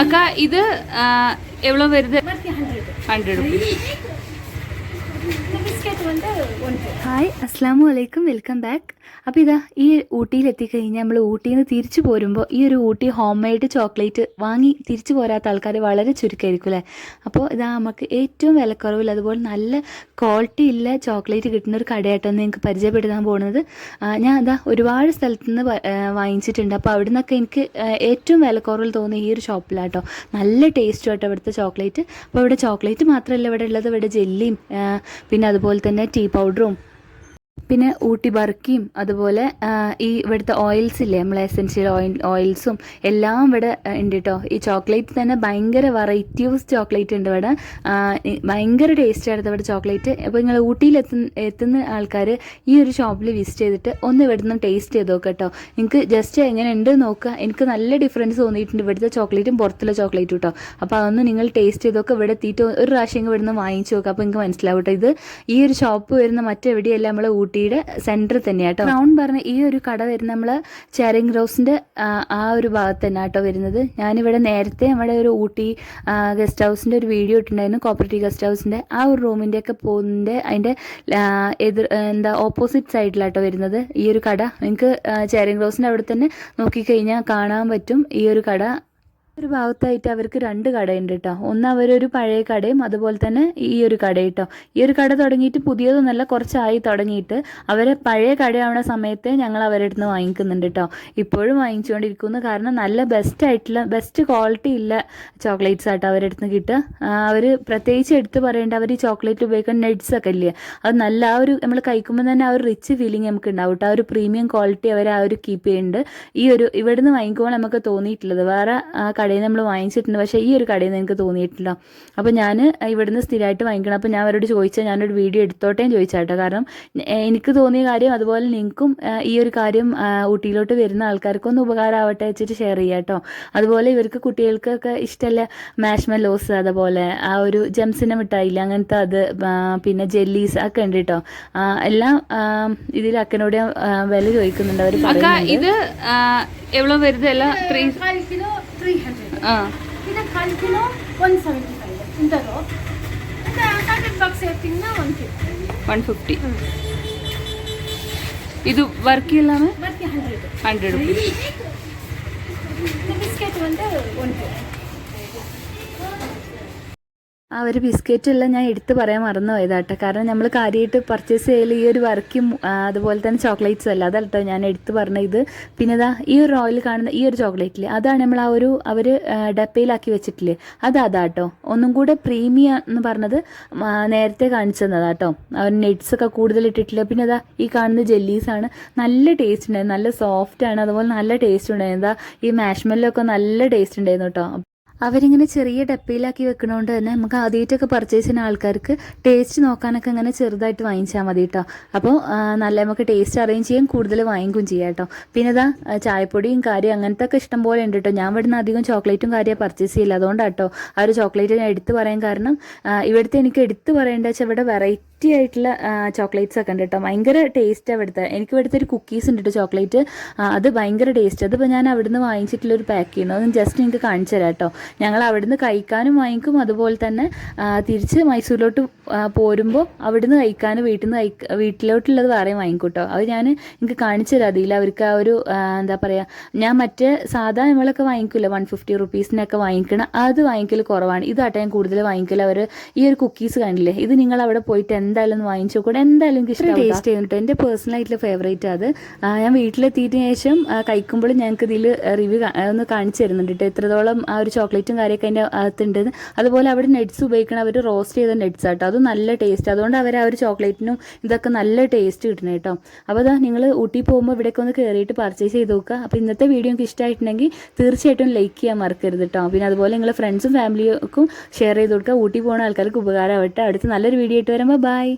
அக்கா இது எவ்வளோ வருது? 100 ருபீஸ். ഹായ് അസ്സാം വലൈക്കും, വെൽക്കം ബാക്ക്. അപ്പോൾ ഇതാ ഈ ഊട്ടിയിലെത്തിക്കഴിഞ്ഞാൽ നമ്മൾ ഊട്ടിയിൽ നിന്ന് തിരിച്ചു പോരുമ്പോൾ ഈ ഒരു ഊട്ടി ഹോം മെയ്ഡ് ചോക്ലേറ്റ് വാങ്ങി തിരിച്ചു പോരാത്ത ആൾക്കാർ വളരെ ചുരുക്കമായിരിക്കും അല്ലേ. അപ്പോൾ ഇതാ നമുക്ക് ഏറ്റവും വിലക്കുറവിൽ അതുപോലെ നല്ല ക്വാളിറ്റി ഉള്ള ചോക്ലേറ്റ് കിട്ടുന്ന ഒരു കടയായിട്ടാണ് നിങ്ങൾക്ക് പരിചയപ്പെടുത്താൻ പോകുന്നത്. ഞാൻ അതാ ഒരുപാട് സ്ഥലത്തു നിന്ന് വാങ്ങിച്ചിട്ടുണ്ട്. അപ്പോൾ അവിടെ നിന്നൊക്കെ എനിക്ക് ഏറ്റവും വിലക്കുറവിൽ തോന്നിയ ഈ ഒരു ഷോപ്പിലാട്ടോ. നല്ല ടേസ്റ്റും ആട്ടോ ഇവിടുത്തെ ചോക്ലേറ്റ്. അപ്പോൾ ഇവിടെ ചോക്ലേറ്റ് മാത്രമല്ല ഇവിടെ ഉള്ളത്, ഇവിടെ ജെല്ലിയും പിന്നെ അതുപോലെ തന്നെ ടീ പൗഡറും പിന്നെ ഊട്ടി ബർക്കിയും അതുപോലെ ഈ ഇവിടുത്തെ ഓയിൽസ് ഇല്ലേ, നമ്മൾ എസെൻഷ്യൽ ഓയിൽസും എല്ലാം ഇവിടെ ഉണ്ട് കേട്ടോ. ഈ ചോക്ലേറ്റ് തന്നെ ഭയങ്കര വെറൈറ്റീസ് ചോക്ലേറ്റ് ഉണ്ട് ഇവിടെ. ഭയങ്കര ടേസ്റ്റ് ആയിരുന്നു ഇവിടെ ചോക്ലേറ്റ്. അപ്പോൾ നിങ്ങൾ ഊട്ടിയിൽ എത്തുന്ന ആൾക്കാർ ഈ ഒരു ഷോപ്പിൽ വിസിറ്റ് ചെയ്തിട്ട് ഒന്ന് ഇവിടെ നിന്ന് ടേസ്റ്റ് ചെയ്ത് നോക്കുക കേട്ടോ. നിങ്ങൾക്ക് ജസ്റ്റ് എങ്ങനെ ഉണ്ട് നോക്കുക. എനിക്ക് നല്ല ഡിഫറൻസ് തോന്നിയിട്ടുണ്ട് ഇവിടുത്തെ ചോക്ലേറ്റും പുറത്തുള്ള ചോക്ലേറ്റും കേട്ടോ. അപ്പോൾ അതൊന്ന് നിങ്ങൾ ടേസ്റ്റ് ചെയ്ത് നോക്കുക. ഇവിടെ എത്തിയിട്ട് ഒരു പ്രാവശ്യം ഇവിടെ നിന്ന് വാങ്ങിച്ച് നോക്കുക. അപ്പോൾ നിങ്ങൾക്ക് മനസ്സിലാവും കേട്ടോ. ഇത് ഈ ഒരു ഷോപ്പ് വരുന്ന മറ്റെവിടെയല്ല, നമ്മൾ ഊട്ടിയുടെ സെൻറ്റർ തന്നെയാണ് കേട്ടോ. ക്രൗൺ പറഞ്ഞ ഈ ഒരു കട വരുന്ന നമ്മൾ ചേരിങ് റോസിൻ്റെ ആ ഒരു ഭാഗത്ത് തന്നെ കേട്ടോ വരുന്നത്. ഞാനിവിടെ നേരത്തെ നമ്മുടെ ഒരു ഊട്ടി ഗസ്റ്റ് ഹൗസിൻ്റെ ഒരു വീഡിയോ ഇട്ടിട്ടുണ്ടായിരുന്നു, കോപ്പറേറ്റീവ് ഗസ്റ്റ് ഹൗസിൻ്റെ ആ ഒരു റൂമിൻ്റെയൊക്കെ പോകുന്നതിൻ്റെ അതിൻ്റെ ഓപ്പോസിറ്റ് സൈഡിലാട്ടോ വരുന്നത് ഈ ഒരു കട. നിങ്ങൾക്ക് ചേരിങ് റോസിൻ്റെ അവിടെ തന്നെ നോക്കിക്കഴിഞ്ഞാൽ കാണാൻ പറ്റും ഈ ഒരു കട. ഒരു ഭാഗത്തായിട്ട് അവർക്ക് 2 കടയുണ്ട് കേട്ടോ. ഒന്ന് അവരൊരു പഴയ കടയും അതുപോലെ തന്നെ ഈ ഒരു കട കേട്ടോ. ഈ ഒരു കട തുടങ്ങിയിട്ട് പുതിയതൊന്നല്ല, കുറച്ചായി തുടങ്ങിയിട്ട്. അവരെ പഴയ കടയാവുന്ന സമയത്ത് ഞങ്ങൾ അവരുടെ അടുത്ത് നിന്ന് വാങ്ങിക്കുന്നുണ്ട് കേട്ടോ. ഇപ്പോഴും വാങ്ങിച്ചുകൊണ്ടിരിക്കുന്നു. കാരണം നല്ല ബെസ്റ്റ് ക്വാളിറ്റി ഇല്ല ചോക്ലേറ്റ്സ് ആട്ടോ അവരുടെ അടുത്ത് നിന്ന് കിട്ടുക. അവർ പ്രത്യേകിച്ച് എടുത്ത് പറയേണ്ട, അവർ ഈ ചോക്ലേറ്റ് ഉപയോഗിക്കുന്ന നട്ട്സ് ഒക്കെ ഇല്ലേ, അത് നല്ല ആ ഒരു നമ്മൾ കഴിക്കുമ്പോൾ തന്നെ ആ ഒരു റിച്ച് ഫീലിംഗ് നമുക്ക് ഉണ്ടാവും കേട്ടോ. ആ ഒരു പ്രീമിയം ക്വാളിറ്റി അവർ ആ ഒരു കീപ്പ് ചെയ്യുന്നുണ്ട്. ഈ ഒരു ഇവിടെ നിന്ന് വാങ്ങിക്കുമ്പോൾ നമുക്ക് തോന്നിയിട്ടുള്ളത് വേറെ കടയിൽ നമ്മൾ വാങ്ങിച്ചിട്ടുണ്ട്, പക്ഷേ ഈ ഒരു കടയിൽ നിന്ന് എനിക്ക് തോന്നിയിട്ടില്ല. അപ്പോൾ ഞാൻ ഇവിടുന്ന് സ്ഥിരമായിട്ട് വാങ്ങിക്കണം. അപ്പോൾ ഞാൻ അവരോട് ചോദിച്ചാൽ ഞാനൊരു വീഡിയോ എടുത്തോട്ടേന്ന് ചോദിച്ചാട്ടോ. കാരണം എനിക്ക് തോന്നിയ കാര്യം അതുപോലെ നിങ്ങൾക്കും ഈ ഒരു കാര്യം ഊട്ടിയിലോട്ട് വരുന്ന ആൾക്കാർക്കൊന്ന് ഉപകാരമാവട്ടെ വെച്ചിട്ട് ഷെയർ ചെയ്യാം കേട്ടോ. അതുപോലെ ഇവർക്ക് കുട്ടികൾക്കൊക്കെ ഇഷ്ടമല്ല മാഷ്മെല്ലോസ്, അതുപോലെ ആ ഒരു ജംസിൻ്റെ മിഠായില്ല അങ്ങനത്തെ അത്, പിന്നെ ജെല്ലീസ് ഒക്കെ ഉണ്ട് കേട്ടോ. എല്ലാം ഇതിൽ അക്കനോട് വില ചോദിക്കുന്നുണ്ട് അവർ. ഇത് എவ்வளோ வருது எல்லாம்? 100 kilo 175 இந்த ரோ. இந்த 100 bucks எடுத்தீங்கன்னா 150. இது வர்க்கி எல்லாமே 100 ருபீஸ். இந்த பிஸ்கட் வந்து 1. ആ ഒരു ബിസ്ക്കറ്റ് എല്ലാം ഞാൻ എടുത്ത് പറയാൻ മറന്നു പോയതാട്ടോ. കാരണം നമ്മൾ കാര്യമായിട്ട് പർച്ചേസ് ചെയ്യൽ ഈ ഒരു വർക്കും അതുപോലെ തന്നെ ചോക്ലേറ്റ്സും അല്ല, അതല്ലോ ഞാൻ എടുത്ത് പറഞ്ഞ ഇത്. പിന്നെ ഇതാ ഈ ഒരു റോയിൽ കാണുന്ന ഈ ഒരു ചോക്ലേറ്റില്ലേ, അതാണ് നമ്മൾ ആ ഒരു അവർ ഡപ്പയിലാക്കി വെച്ചിട്ടില്ലേ, അതാട്ടോ. ഒന്നും കൂടെ പ്രീമിയം എന്ന് പറഞ്ഞത് നേരത്തെ കാണിച്ചു തന്നതാട്ടോ. അവർ നെറ്റ്സൊക്കെ കൂടുതൽ ഇട്ടിട്ടില്ല. പിന്നെ അതാ ഈ കാണുന്ന ജെല്ലീസാണ്. നല്ല ടേസ്റ്റ് ഉണ്ടായിരുന്നു, നല്ല സോഫ്റ്റാണ്, അതുപോലെ നല്ല ടേസ്റ്റ് ഉണ്ടായിരുന്നു. ഈ മാഷ്മെല്ലോ ഒക്കെ നല്ല ടേസ്റ്റ് ഉണ്ടായിരുന്നു കേട്ടോ. അവരിങ്ങനെ ചെറിയ ഡപ്പയിലാക്കി വെക്കണോണ്ട് തന്നെ നമുക്ക് ആദ്യമായിട്ടൊക്കെ പർച്ചേസ് ചെയ്യുന്ന ആൾക്കാർക്ക് ടേസ്റ്റ് നോക്കാനൊക്കെ ഇങ്ങനെ ചെറുതായിട്ട് വാങ്ങിച്ചാൽ മതി കേട്ടോ. അപ്പോൾ നല്ല നമുക്ക് ടേസ്റ്റ് അറിയുകയും ചെയ്യാം, കൂടുതൽ വാങ്ങിക്കുകയും ചെയ്യാം കേട്ടോ. പിന്നെ ഇതാ ചായപ്പൊടിയും കാര്യം അങ്ങനത്തെ ഒക്കെ ഇഷ്ടം പോലെ ഉണ്ട് കേട്ടോ. ഞാൻ ഇവിടുന്ന് അധികം ചോക്ലേറ്റും കാര്യം പർച്ചേസ് ചെയ്യില്ല, അതുകൊണ്ടാണ് കേട്ടോ ആ ഒരു ചോക്ലേറ്റ് ഞാൻ എടുത്ത് പറയാൻ കാരണം. ഇവിടുത്തെ എനിക്ക് എടുത്ത് പറയേണ്ട വെച്ചാൽ ഇവിടെ വെറൈറ്റി ആയിട്ടുള്ള ചോക്ലേറ്റ്സ് ഒക്കെ ഉണ്ട് കേട്ടോ. ഭയങ്കര ടേസ്റ്റാണ് ഇവിടുത്തെ. എനിക്ക് ഇവിടുത്തെ ഒരു കുക്കീസ് ഉണ്ട് കേട്ടോ ചോക്ലേറ്റ്, അത് ഭയങ്കര ടേസ്റ്റ്. അതിപ്പോൾ ഞാൻ അവിടുന്ന് വാങ്ങിച്ചിട്ടുള്ളൊരു പാക്ക് ചെയ്യുന്നു, അത് ജസ്റ്റ് നിങ്ങൾക്ക് കാണിച്ചു തരാം കേട്ടോ. ഞങ്ങൾ അവിടുന്ന് കഴിക്കാനും വാങ്ങിക്കും, അതുപോലെ തന്നെ തിരിച്ച് മൈസൂരിലോട്ട് പോരുമ്പോൾ അവിടുന്ന് കഴിക്കാനും വീട്ടിലോട്ടുള്ളത് വേറെയും വാങ്ങിക്കും കേട്ടോ. അത് ഞാൻ എനിക്ക് കാണിച്ചു തരാം. അതിൽ അവർക്ക് ആ ഒരു എന്താ പറയുക, ഞാൻ മറ്റേ സാധാ നമ്മളൊക്കെ വാങ്ങിക്കില്ല 150 റുപ്പീസിനൊക്കെ വാങ്ങിക്കണം, അത് വാങ്ങിക്കൽ കുറവാണ്. ഇതാട്ടെ ഞാൻ കൂടുതൽ വാങ്ങിക്കൽ. അവർ ഈ ഒരു കുക്കീസ് കാണില്ലേ, ഇത് നിങ്ങൾ അവിടെ പോയിട്ട് എന്തായാലും വാങ്ങിച്ചു നോക്കൂടെ, എന്തായാലും എനിക്ക് ഇഷ്ടം ടേസ്റ്റ് ചെയ്യുന്നുണ്ട്. എൻ്റെ പേഴ്സണലായിട്ടുള്ള ഫേവറേറ്റ് അത്. ഞാൻ വീട്ടിലെത്തിയതിന് ശേഷം കഴിക്കുമ്പോൾ ഞങ്ങൾക്ക് ഇതിൽ റിവ്യൂ ഒന്ന് കാണിച്ചു തരുന്നുണ്ട് കേട്ടോ, എത്രത്തോളം ആ ഒരു ചോക്ലേറ്റും കാര്യമൊക്കെ അതിൻ്റെ അകത്തുണ്ട്. അതുപോലെ അവിടെ നെറ്റ്സ് ഉപയോഗിക്കണം, അവർ റോസ്റ്റ് ചെയ്ത നെറ്റ്സ് ആട്ടോ, അത് നല്ല ടേസ്റ്റ്. അതുകൊണ്ട് അവർ ആ ഒരു ചോക്ലേറ്റിനും ഇതൊക്കെ നല്ല ടേസ്റ്റ് കിട്ടണം കേട്ടോ. അപ്പോൾ അതാ നിങ്ങൾ ഊട്ടി പോകുമ്പോൾ ഇവിടേക്ക് ഒന്ന് കയറിയിട്ട് പർച്ചേസ് ചെയ്ത് നോക്കുക. അപ്പോൾ ഇന്നത്തെ വീഡിയോ എനിക്ക് ഇഷ്ടമായിട്ടുണ്ടെങ്കിൽ തീർച്ചയായിട്ടും ലൈക്ക് ചെയ്യാൻ മറക്കരുത് കേട്ടോ. പിന്നെ അതുപോലെ നിങ്ങൾ ഫ്രണ്ട്സും ഫാമിലിക്കും ഷെയർ ചെയ്ത് കൊടുക്കുക. ഊട്ടി പോകുന്ന ആൾക്കാർക്ക് ഉപകാരമാവട്ടെ. അടുത്ത് നല്ലൊരു വീഡിയോ ആയിട്ട് വരുമ്പോൾ ബൈ.